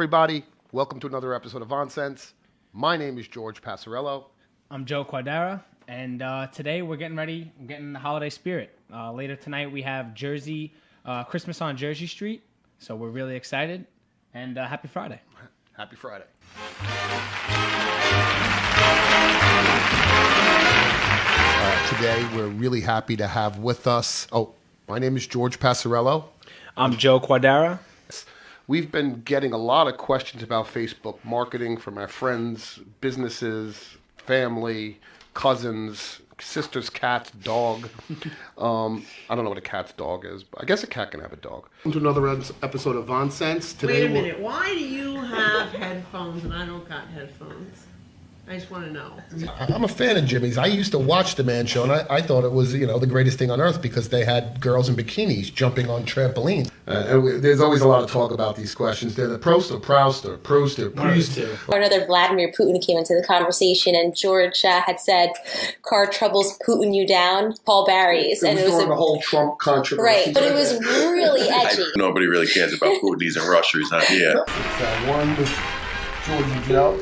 everybody. Welcome to another episode of Vonsense. My name is George Passarello. I'm Joe Quadara, and today we're getting ready. We're getting in the holiday spirit. Later tonight we have Christmas on Jersey Street, so we're really excited. And happy Friday. Happy Friday. Today we're really happy to have with us. My name is George Passarello. I'm Joe Quadara. We've been getting a lot of questions about Facebook marketing from our friends, businesses, family, cousins, sister's cat's dog. I don't know what a cat's dog is, but I guess a cat can have a dog. Welcome to another episode of Vonsense. Wait a minute. Why do you have headphones and I don't got headphones? I just want to know. I'm a fan of Jimmy's. I used to watch The Man Show, and I thought it was, the greatest thing on earth because they had girls in bikinis jumping on trampolines. There's always a lot of talk about these questions. They're the Proust or Proust or Proust or Proust. Or another Vladimir Putin came into the conversation, and George had said, "Car troubles Putin you down." Paul Barry's, and it was during the whole Trump controversy, right? But it was really edgy. Nobody really cares about Putin. He's in Russia. He's not here. It's one with George and Joe.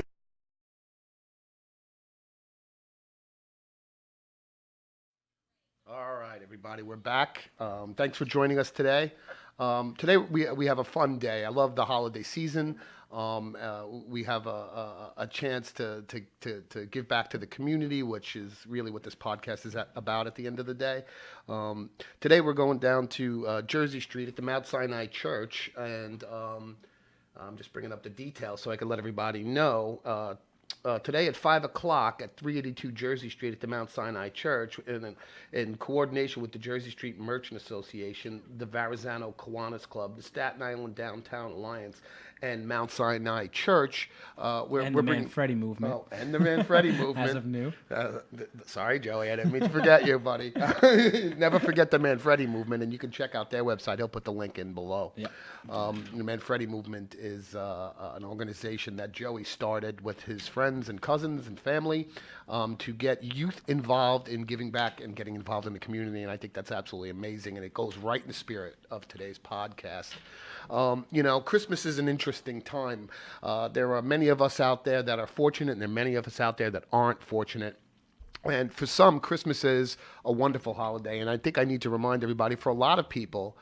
All right, everybody, we're back. Thanks for joining us today. Today we have a fun day. I love the holiday season. We have a chance to give back to the community, which is really what this podcast is about at the end of the day. Today we're going down to Jersey Street at the Mount Sinai Church, and I'm just bringing up the details so I can let everybody know. Today at 5 o'clock at 382 Jersey Street at the Mount Sinai Church, in coordination with the Jersey Street Merchant Association, the Verrazano Kiwanis Club, the Staten Island Downtown Alliance, and Mount Sinai Church. We're the bringing Manfredi movement. Oh, and the Manfredi movement. As of new. Sorry, Joey, I didn't mean to forget you, buddy. Never forget the Manfredi movement, and you can check out their website. He'll put the link in below. Yep. The Manfredi movement is an organization that Joey started with his friends and cousins and family to get youth involved in giving back and getting involved in the community, and I think that's absolutely amazing, and it goes right in the spirit of today's podcast. Christmas is an interesting time. There are many of us out there that are fortunate, and there are many of us out there that aren't fortunate. And for some, Christmas is a wonderful holiday, and I think I need to remind everybody, for a lot of people,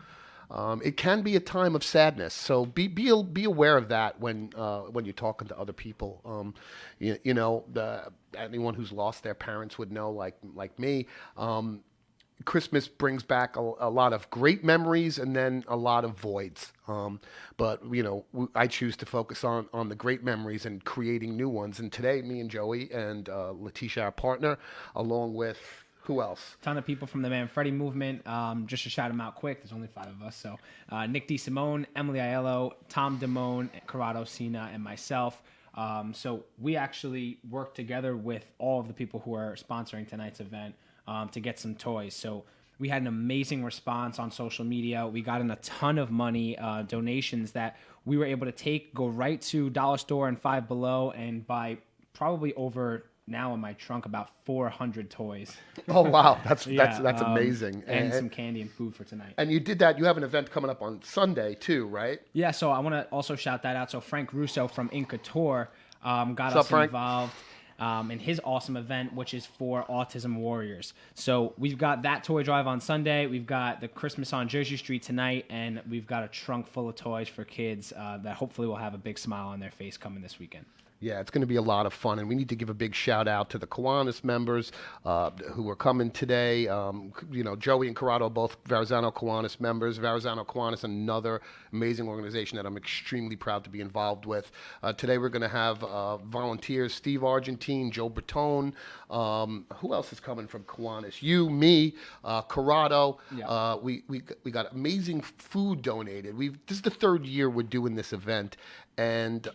it can be a time of sadness. So be aware of that when you're talking to other people. Anyone who's lost their parents would know, like me. Christmas brings back a lot of great memories and then a lot of voids. But I choose to focus on the great memories and creating new ones. And today, me and Joey and Letitia, our partner, along with who else? A ton of people from the Manfredi movement. Just to shout them out quick, there's only 5 of us. So Nick DeSimone, Emily Aiello, Tom Damone, Corrado Sina, and myself. So we actually work together with all of the people who are sponsoring tonight's event to get some toys. So we had an amazing response on social media. We got in a ton of money, donations that we were able to go right to Dollar Store and Five Below and buy probably over now in my trunk about 400 toys. Oh wow, that's amazing. And some candy and food for tonight. And you did that. You have an event coming up on Sunday too, right? Yeah. So I want to also shout that out. So Frank Russo from Inca Tour got What's us up, Frank? involved in his awesome event, which is for Autism Warriors. So we've got that toy drive on Sunday. We've got the Christmas on Jersey Street tonight, and we've got a trunk full of toys for kids that hopefully will have a big smile on their face coming this weekend. Yeah, it's going to be a lot of fun, and we need to give a big shout out to the Kiwanis members who are coming today. Joey and Corrado, both Verrazano Kiwanis members. Verrazano Kiwanis, another amazing organization that I'm extremely proud to be involved with. Today we're going to have volunteers: Steve Argentine, Joe Bertone. Who else is coming from Kiwanis? You, me, Corrado. Yeah. We got amazing food donated. This is the 3rd year we're doing this event. And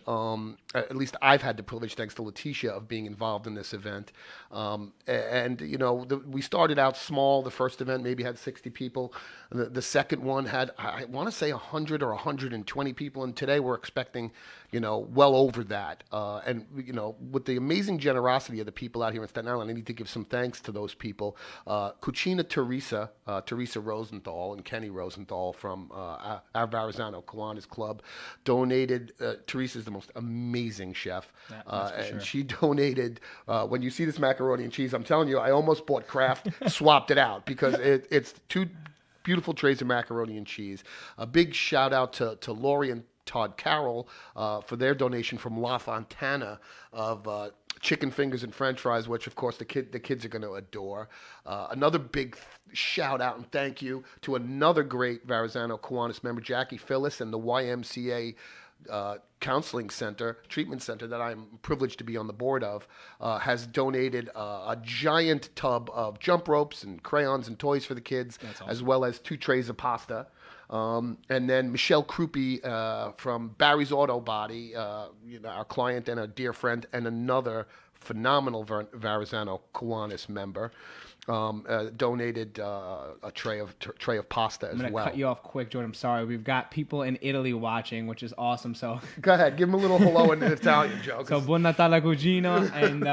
at least I've had the privilege, thanks to Letitia, of being involved in this event. We started out small. The first event maybe had 60 people. The second one had, I want to say, 100 or 120 people. And today we're expecting, well over that. With the amazing generosity of the people out here in Staten Island, I need to give some thanks to those people. Cucina Teresa Rosenthal and Kenny Rosenthal from our Verrazano Kiwanis Club donated Teresa's the most amazing chef, that's for and sure. she donated. When you see this macaroni and cheese, I'm telling you, I almost bought Kraft, swapped it out because it's two beautiful trays of macaroni and cheese. A big shout out to Lori and Todd Carroll for their donation from La Fontana of chicken fingers and French fries, which of course the kids are going to adore. Another big shout out and thank you to another great Verrazano Kiwanis member, Jackie Phyllis, and the YMCA counseling center, treatment center that I'm privileged to be on the board of, has donated a giant tub of jump ropes and crayons and toys for the kids, Awesome. as well as 2 trays of pasta. And then Michelle Krupe from Barry's Auto Body, our client and a dear friend, and another phenomenal Verrazano Kiwanis member, donated a tray of pasta as I'm gonna well. cut you off quick, Jordan. I'm sorry. We've got people in Italy watching, which is awesome. So, Go ahead, give him a little hello in Italian, Joe. so buon Natale cugino, and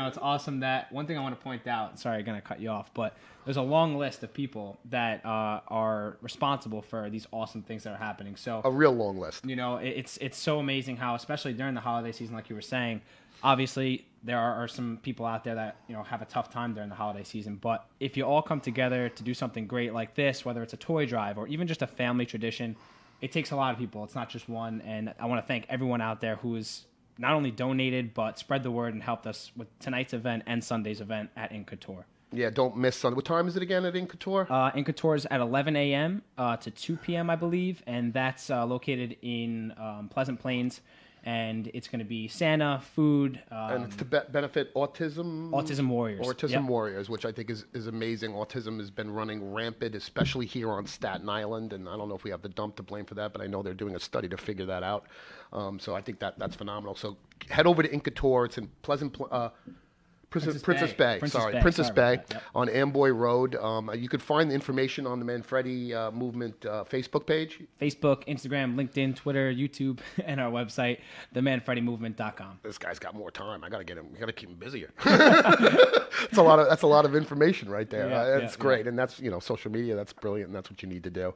it's awesome that one thing I want to point out. Sorry, I'm gonna cut you off, but there's a long list of people that are responsible for these awesome things that are happening. So A real long list. it's so amazing how, especially during the holiday season, like you were saying, obviously there are some people out there that have a tough time during the holiday season. But if you all come together to do something great like this, whether it's a toy drive or even just a family tradition, it takes a lot of people. It's not just one. And I want to thank everyone out there who has not only donated but spread the word and helped us with tonight's event and Sunday's event at In Couture. Yeah, don't miss Sunday. What time is it again at In Couture? In Couture is at 11 a.m. To 2 p.m., I believe, and that's located in Pleasant Plains. And it's going to be Santa, food, and it's to benefit Autism Warriors. Autism Yep. Warriors, which I think is amazing. Autism has been running rampant, especially here on Staten Island, and I don't know if we have the dump to blame for that, but I know they're doing a study to figure that out. So I think that's phenomenal. So head over to In Couture. It's in Princess Bay. Princess Bay about that, yep. on Amboy Road. You could find the information on the Manfredi Movement Facebook page. Facebook, Instagram, LinkedIn, Twitter, YouTube, and our website, themanfreddymovement.com. This guy's got more time. I gotta get him. I gotta keep him busier. That's a lot of information right there. It's great, and that's social media. That's brilliant, and that's what you need to do.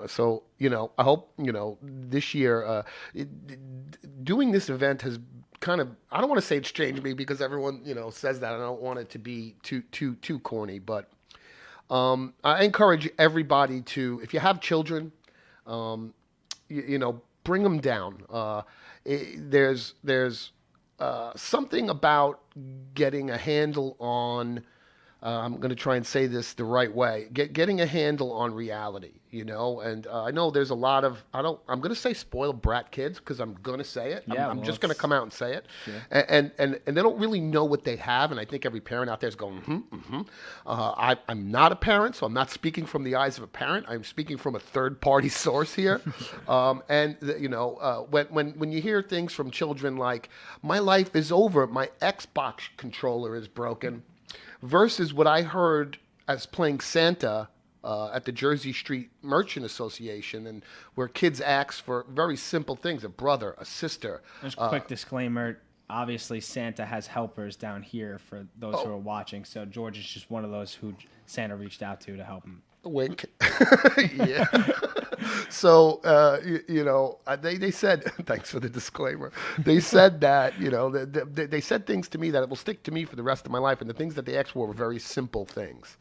So I hope this year doing this event has kind of, I don't want to say it's changed me because everyone says that. I don't want it to be too corny, but I encourage everybody to, if you have children, bring them down. There's something about getting a handle on. I'm going to try and say this the right way. Getting a handle on reality, and I know there's a lot of, I'm going to say spoiled brat kids because I'm going to say it. Yeah, I'm just going to come out and say it. Sure. And they don't really know what they have. And I think every parent out there is going, I'm not a parent, so I'm not speaking from the eyes of a parent. I'm speaking from a third party source here. When you hear things from children like, my life is over, my Xbox controller is broken, versus what I heard as playing Santa at the Jersey Street Merchant Association, and where kids ask for very simple things: a brother, a sister. Just a quick disclaimer. Obviously, Santa has helpers down here for those who are watching. So George is just one of those who Santa reached out to help him. Wink. Yeah. So, they said, thanks for the disclaimer. They said that, they said things to me that will stick to me for the rest of my life. And the things that they asked for were very simple things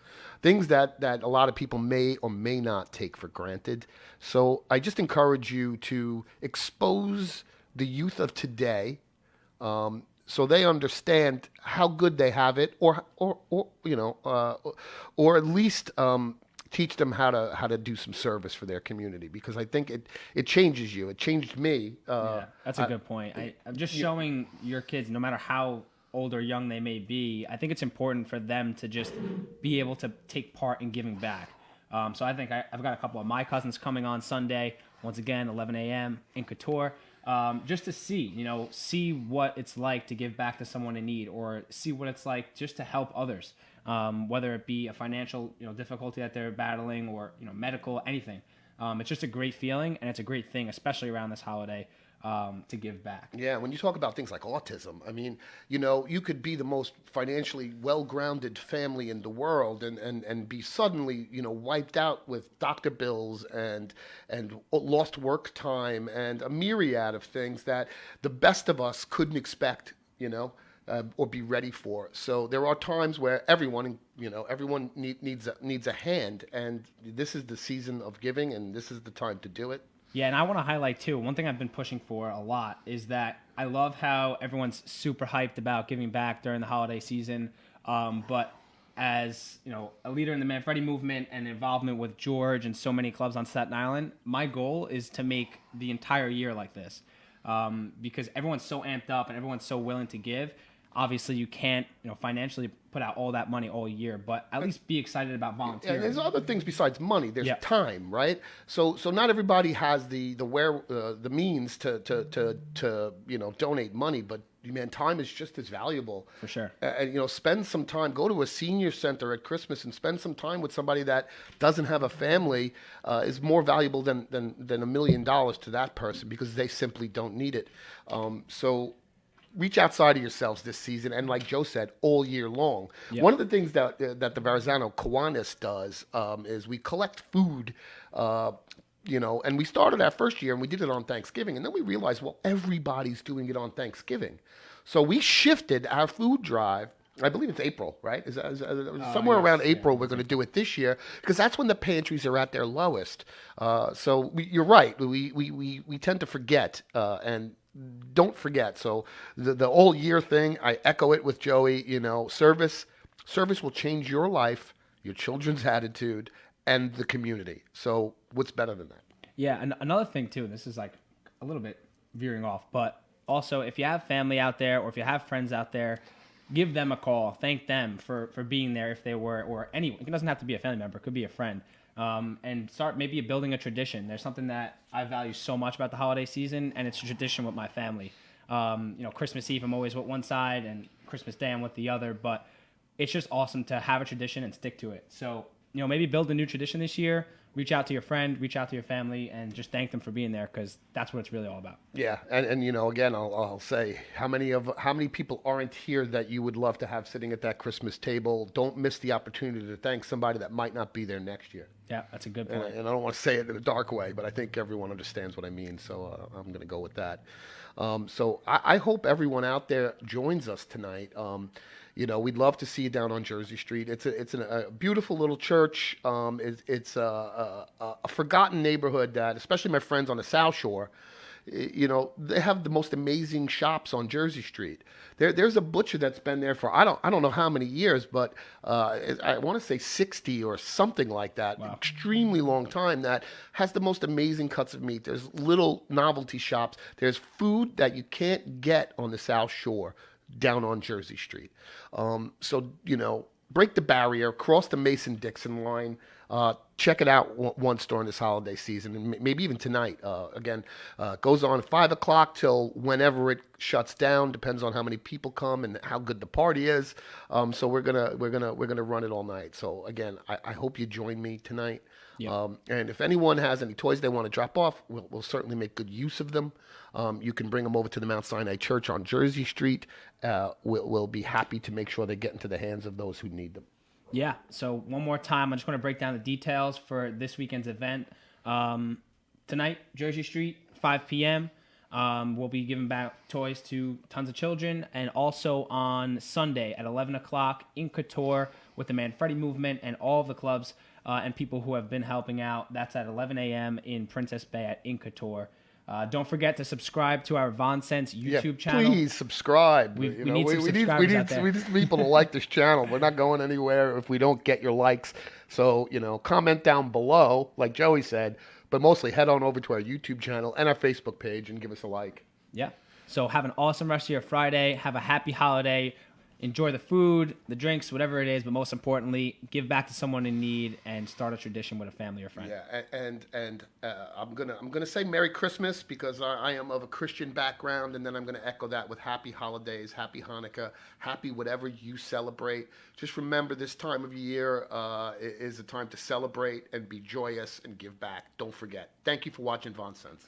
that a lot of people may or may not take for granted. So I just encourage you to expose the youth of today, so they understand how good they have it, or at least teach them how to do some service for their community, because I think it changes you. It changed me. That's a good point. I'm just showing your kids, no matter how old or young they may be, I think it's important for them to just be able to take part in giving back. So I think I've got a couple of my cousins coming on Sunday, once again, 11 a.m. in Couture. Just to see what it's like to give back to someone in need, or see what it's like just to help others, whether it be a financial difficulty that they're battling, or medical, anything. It's just a great feeling, and it's a great thing, especially around this holiday. to give back. Yeah, when you talk about things like autism, I mean, you could be the most financially well-grounded family in the world and be suddenly, wiped out with doctor bills and lost work time and a myriad of things that the best of us couldn't expect, or be ready for. So there are times where everyone needs a hand, and this is the season of giving, and this is the time to do it. Yeah, and I want to highlight too, one thing I've been pushing for a lot is that I love how everyone's super hyped about giving back during the holiday season. But as a leader in the Manfredi movement and involvement with George and so many clubs on Staten Island, my goal is to make the entire year like this, because everyone's so amped up and everyone's so willing to give. Obviously, you can't financially put out all that money all year, but at least be excited about volunteering. And there's other things besides money. There's Yeah. time, right? So not everybody has the means to donate money, but man, time is just as valuable. For sure. And spend some time. Go to a senior center at Christmas and spend some time with somebody that doesn't have a family. Is more valuable than $1 million to that person, because they simply don't need it. So reach outside of yourselves this season, and like Joe said, all year long. Yep. One of the things that the Verrazano Kiwanis does is we collect food, and we started our first year and we did it on Thanksgiving, and then we realized, well, everybody's doing it on Thanksgiving. So we shifted our food drive. I believe it's April, right? Is somewhere yes, around yeah, April we're going to do it this year, because that's when the pantries are at their lowest. You're right. We tend to forget, and don't forget. So the whole year thing, I echo it with Joey. Service will change your life, your children's attitude, and the community. So what's better than that? Yeah, and another thing too, this is like a little bit veering off, but also if you have family out there or if you have friends out there, give them a call. Thank them for being there if they were, or anyone. It doesn't have to be a family member. It could be a friend. And start maybe building a tradition. There's something that I value so much about the holiday season, and it's a tradition with my family. Christmas Eve, I'm always with one side, and Christmas Day, I'm with the other. But it's just awesome to have a tradition and stick to it. So, maybe build a new tradition this year. Reach out to your friend, reach out to your family, and just thank them for being there, because that's what it's really all about. Yeah, and again, I'll say, how many people aren't here that you would love to have sitting at that Christmas table? Don't miss the opportunity to thank somebody that might not be there next year. Yeah, that's a good point. And I don't want to say it in a dark way, but I think everyone understands what I mean, so I'm going to go with that. So I hope everyone out there joins us tonight. We'd love to see you down on Jersey Street. It's a beautiful little church. It's a forgotten neighborhood that, especially my friends on the South Shore, they have the most amazing shops on Jersey Street. There's a butcher that's been there for I don't know how many years, but I want to say 60 or something like that. Wow. Extremely long time, that has the most amazing cuts of meat. There's little novelty shops. There's food that you can't get on the South Shore down on Jersey Street. Break the barrier, cross the Mason-Dixon line, check it out once during this holiday season, and maybe even tonight. Goes on 5 o'clock till whenever it shuts down. Depends on how many people come and how good the party is. So we're gonna run it all night. So again, I hope you join me tonight. Yeah. And if anyone has any toys they want to drop off, we'll certainly make good use of them. You can bring them over to the Mount Sinai Church on Jersey Street. We'll be happy to make sure they get into the hands of those who need them. Yeah, so one more time, I just want to break down the details for this weekend's event. Tonight, Jersey Street, 5 p.m. We'll be giving back toys to tons of children. And also on Sunday at 11 o'clock in Couture with the Manfredi movement and all of the clubs and people who have been helping out. That's at 11 a.m. in Princess Bay at In Couture. Don't forget to subscribe to our Von Sense YouTube channel. Please subscribe. We need some subscribers out there. We need people to like this channel. We're not going anywhere if we don't get your likes. So, comment down below, like Joey said, but mostly head on over to our YouTube channel and our Facebook page and give us a like. Yeah. So have an awesome rest of your Friday. Have a happy holiday. Enjoy the food, the drinks, whatever it is, but most importantly, give back to someone in need and start a tradition with a family or friend. Yeah, and I'm gonna say Merry Christmas, because I am of a Christian background, and then I'm gonna echo that with Happy Holidays, Happy Hanukkah, Happy whatever you celebrate. Just remember, this time of year is a time to celebrate and be joyous and give back. Don't forget. Thank you for watching Von Sense.